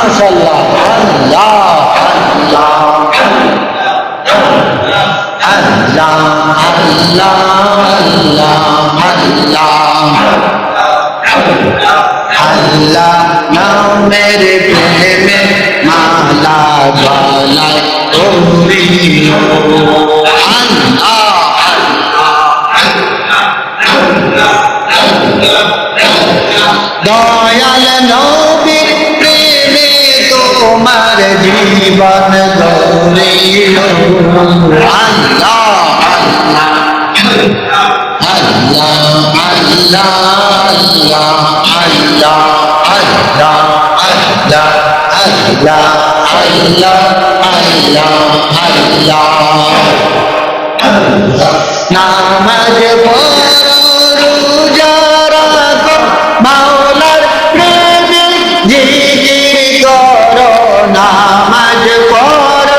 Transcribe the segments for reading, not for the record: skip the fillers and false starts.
মাশাআল্লাহ আল্লাহ আল্লাহ আল্লাহ আল্লাহ আল্লাহ নামের প্রেমে মালা গলায় পরিও আল্লাহ দয়াল নবীর প্রেমে তোমার জীবন গড়িল আল্লাহ আল্লাহ আল্লাহ আল্লাহ আল্লাহ আল্লাহ আল্লাহ আল্লাহ আল্লাহ আল্লাহ আল্লাহ নামাজ পড়ো রোজা রাখো মাওলার প্রেমে জিকির করো নামাজ পড়ো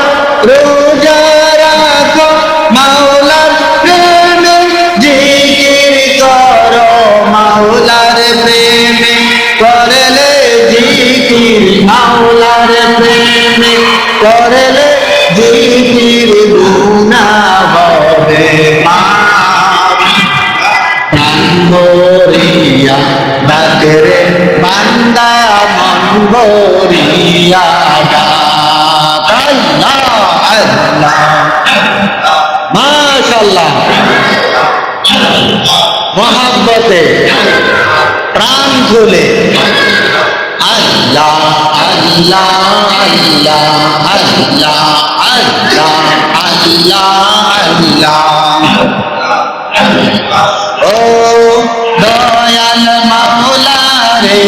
রোজা রাখো মাওলার প্রেমে জিকির করো মাওলার প্রেমে করলে জিকির মাওলার প্রেমে করলে জিকির গুনাহ হবে মাফ মনগড়িয়া ডাকরে বান্দা মনগড়িয়া ডাক আল্লাহ আল্লাহ মাশাআল্লাহ মোহাব্বতে প্রাণ খুলে আল্লাহ আল্লাহ আল্লাহ আল্লাহ আল্লাহ আল্লাহ আল্লাহ ও দয়াল মাওলা রে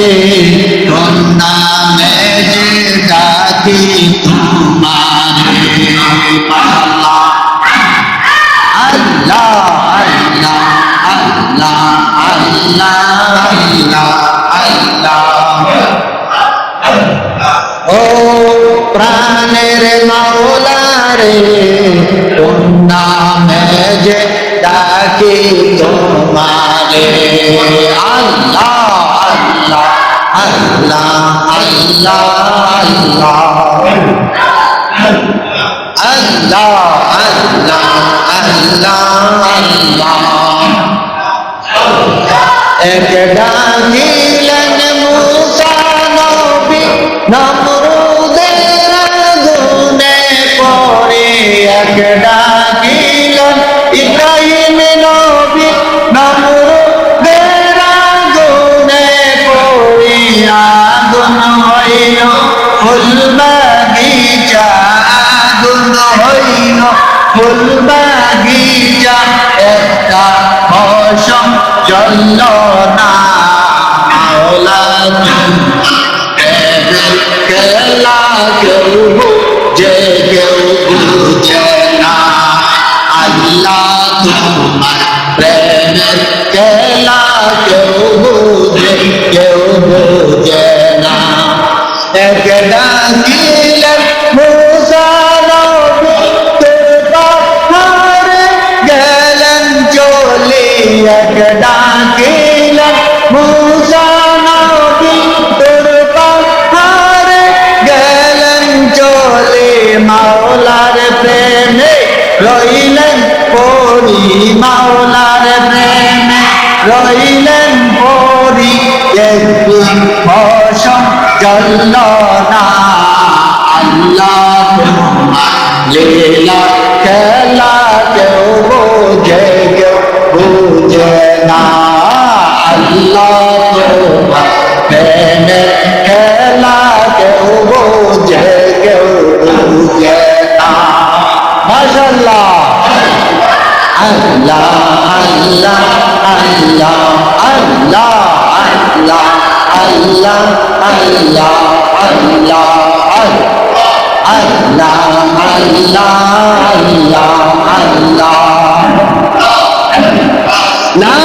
কোন নামে যে ডাকি তোমারে আল্লাহ আল্লাহ আল্লাহ আল্লাহ আল্লাহ আল্লাহ ও প্রাণের মাওলা রে কোন নামে যে ডাকি তোমারে আল্লাহ আল্লাহ আল্লাহ আল্লাহ আল্লাহ আল্লাহ আল্লাহ এক ডাকিলেন মুসা নবী নমরুদের আগুনে পড়ে এক ডাকিলেন ইব্রাহিম নবী নমরুদের আগুনে পড়ে আগুন হইল ফুল বাগিচা আগুন হইল ফুল বাগিচা একটা মৌসুম জ্বলল না মাওলা খেলা কেউ যে কেউ বুঝে না আল্লাহ তোমার প্রেমের খেলা কেউ বুঝে না এক ডাকিলেন মুসা নবী পাহাড়ে গেলেন চলে এক ডাকিলেন মুসা নবী পাহাড়ে গেলেন চলে মাওলার প্রেমে রইলেন পরি মাওলার প্রেমে রইলেন পরি একদিন মৌসুম জ্বলল না আল্লাহ তোমার লীলা খেলা কেউ বুঝে না আল্লাহ তোমার প্রেমের খেলা কেউ বুঝে না মাশাআল্লাহ আল্লাহ আল্লাহ আল্লাহ আল্লাহ আল্লাহ আল্লাহ আল্লাহ আল্লাহ আল্লাহ আল্লাহ আল্লাহ লা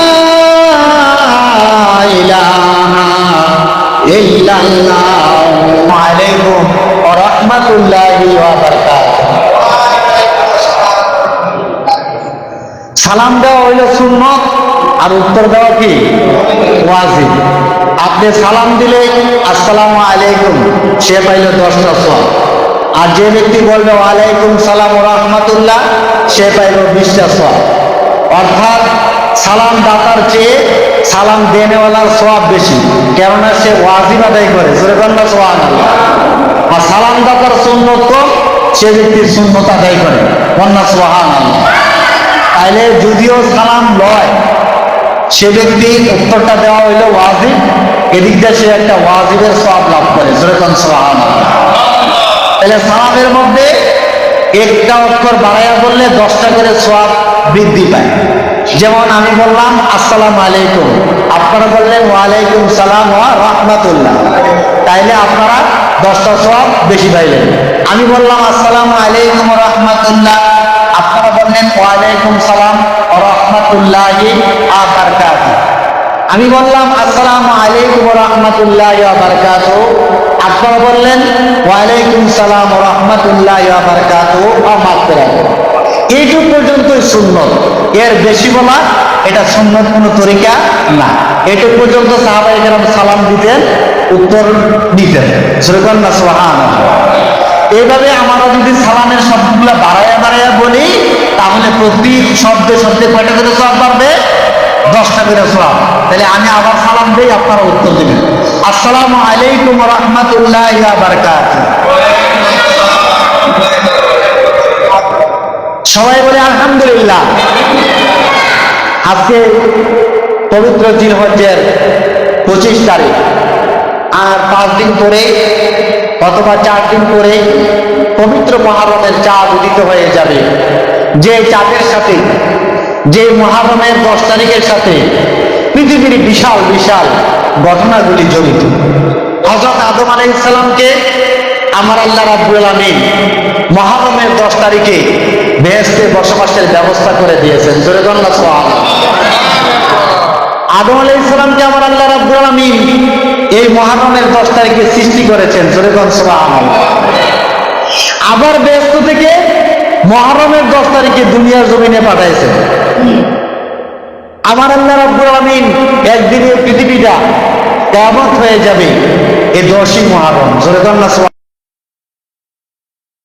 ইলাহা ইল্লাল্লাহু আলাইকুম ওয়া রাহমাতুল্লাহি ওয়া বারাকাতুহু। সালাম দেওয়া হইল সুন্নত আর উত্তর দেওয়া কি ওয়াজিব। আপনি সালাম দিলে আসসালামু আলাইকুম, সে পাইল 10টা সওয়াব। আর যে ব্যক্তি বলবে ওয়ালাইকুম সালাম ওয়া রাহমাতুল্লাহ, সে পাইল 20টা সওয়াব। অর্থাৎ সালাম দাতার চেয়ে সালাম দেনেওয়ালার সওয়াব বেশি, কেননা সে ওয়াজিব আদায় করে। সুবহানাল্লাহ। আর সালাম দাতার সুন্নত কম, সে ব্যক্তির সুন্নত আদায় করে। সুবহানাল্লাহ। তাইলে যদিও সালাম লয়, সে ব্যক্তির উত্তরটা দেওয়া হইল ওয়াজিব, এদিক দিয়ে সে একটা ওয়াজিবের সওয়াব লাভ করে। সুবহানাল্লাহ। তাহলে সালামের মধ্যে একটা অক্ষর বাড়াইয়া বললে 10টা করে সওয়াব বৃদ্ধি পায়। যেমন আমি বললাম আসসালামু আলাইকুম, আপনারা বললেন ওয়ালাইকুম সালাম ওয়া রাহমাতুল্লাহ, তাইলে আপনারা 10টা সওয়াব বেশি পাইলেন। আমি বললাম আসসালামু আলাইকুম ওয়া রাহমাতুল্লাহ, আপনারা বললেন ওয়ালাইকুম সালাম ওয়া রাহমাতুল্লাহি ওয়া বারাকাতুহু। আমি বললাম আসসালামু আলাইকুম ওয়া রাহমাতুল্লাহি ওয়া বারাকাতুহু, আপনারা বললেন ওয়ালাইকুম সালাম ওয়া রাহমাতুল্লাহি ওয়া বারাকাতুহু ওয়া মাগফিরাতুহু। এইটুক পর্যন্তই সুন্নত, এর বেশি বলা এটা সুন্নত কোনো তরিকা না। এটুক পর্যন্ত সাহাবায়ে কেরাম সালাম দিতেন, উত্তর দিতেন। সুবহানাল্লাহ। এইভাবে আমরা যদি সালামের শব্দগুলো বাড়াইয়া বলি, তাহলে প্রতি শব্দে শব্দে কয়টা করে সওয়াব বাড়বে? 10টা করে সওয়াব। তাহলে আমি আবার সালাম দেই, আপনারা উত্তর দিবেন। আসসালামু আলাইকুম ওয়া রাহমাতুল্লাহি ওয়া বারাকাতুহু। সবাই বলে আলহামদুলিল্লাহ। আজকে পবিত্র জিলহজ্জের 25 তারিখ, আর 5 দিন পরে অথবা 4 দিন পরে পবিত্র মুহররমের চাঁদ উদিত হয়ে যাবে। যে চাঁদের সাথে, যে মুহররমের 10 তারিখের সাথে পৃথিবীর বিশাল বিশাল ঘটনাগুলি জড়িত। হযরত আদম আলাইহিস সালামকে আমার আল্লাহ রাব্বুল আলামিন মুহররমের 10 তারিখে বেহেশতে বসবাসের ব্যবস্থা করে দিয়েছেন। জোরে বলুন সুবহানাল্লাহ। আদম আলাইহিস সালামকে আমার আল্লাহ রাব্বুল আলামিন এই মুহররমের 10 তারিখে সৃষ্টি করেছেন। জোরে বলুন সুবহানাল্লাহ। আবার বেহেশত থেকে মুহররমের 10 তারিখে দুনিয়ার জমিনে পাঠাইছেন। আমার আল্লাহ রাব্বুল আলামিন একদিনে পৃথিবীটা কিয়ামত হয়ে যাবে এই 10ই মুহররম। জোরে বলুন।